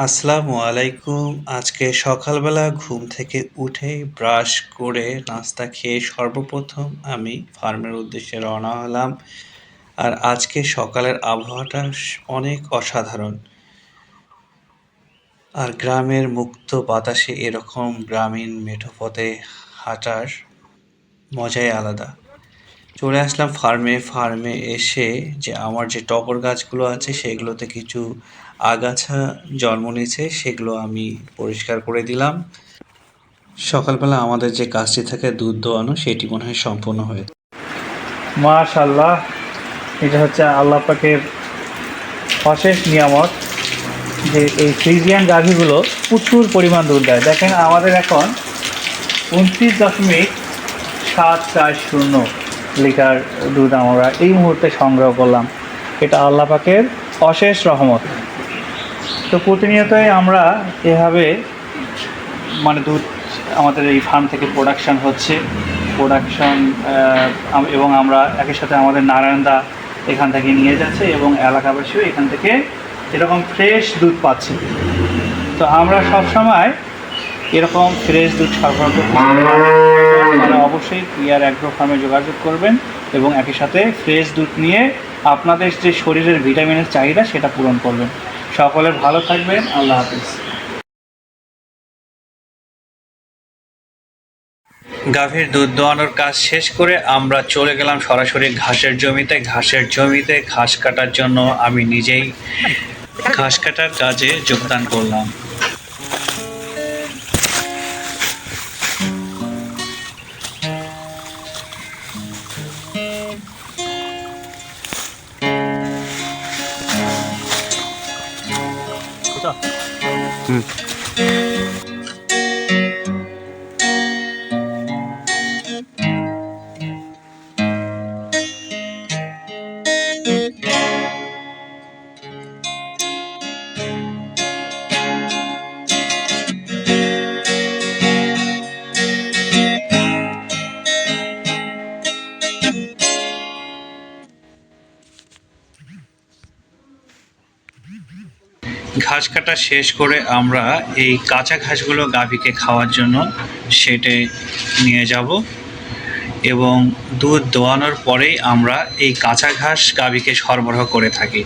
আসসালামু আলাইকুম। আজকে সকালবেলা ঘুম থেকে উঠেই ব্রাশ করে নাস্তা খেয়ে সর্বপ্রথম আমি ফার্মের উদ্দেশ্যে রওনা হলাম। আর আজকে সকালের আবহাওয়াটা অনেক অসাধারণ। আর গ্রামের মুক্ত বাতাসে এরকম গ্রামীণ মেঠো পথে হাঁটার মজাই আলাদা। চলে আসলাম ফার্মে এসে যে আমার যে টগর গাছগুলো আছে সেগুলোতে কিছু আগাছা জন্ম নিয়েছে, সেগুলো আমি পরিষ্কার করে দিলাম। সকালবেলা আমাদের যে কাজটি থাকে দুধ দোয়ানো, সেটি মনে হয় সম্পূর্ণ হয়েছে। মাশাআল্লাহ, এটা হচ্ছে আল্লাহ পাকের অশেষ নিয়ামত যে এই ফ্রিজিয়ান গাভীগুলো প্রচুর পরিমাণ দুধ দেয়। দেখেন আমাদের এখন 29.740 লিটার দুধ আমরা এই মুহূর্তে সংগ্রহ করলাম। এটা আল্লাহ পাকের অশেষ রহমত। তো প্রতিনিয়তই আমরা এভাবে দুধ আমাদের এই ফার্ম থেকে প্রোডাকশান হচ্ছে এবং আমরা একই সাথে আমাদের নারায়ণদা এখান থেকে নিয়ে যাচ্ছে এবং এলাকাবাসীও এখান থেকে এরকম ফ্রেশ দুধ পাচ্ছে। তো আমরা সবসময় এরকম ফ্রেশ দুধ সরবরাহ করতে আপনারা অবশ্যই পিয়ার অ্যাগ্রো ফার্মে যোগাযোগ করবেন এবং একই সাথে ফ্রেশ দুধ নিয়ে আপনাদের যে শরীরের ভিটামিনের চাহিদা সেটা পূরণ করবেন। সকলে ভালো থাকবেন। আল্লাহ হাফিজ। গাভীর দুধ দোয়ানোর কাজ শেষ করে আমরা চলে গেলাম সরাসরি ঘাসের জমিতে ঘাস কাটার জন্য আমি নিজেই ঘাস কাটার কাজে যোগদান করলাম। ঘাস কাটা শেষ করে আমরা এই কাঁচা ঘাসগুলো গাভীকে খাওয়ার জন্য সেটে নিয়ে যাব এবং দুধ দোয়ানোর পরেই আমরা এই কাঁচা ঘাস গাভীকে সরবরাহ করে থাকি।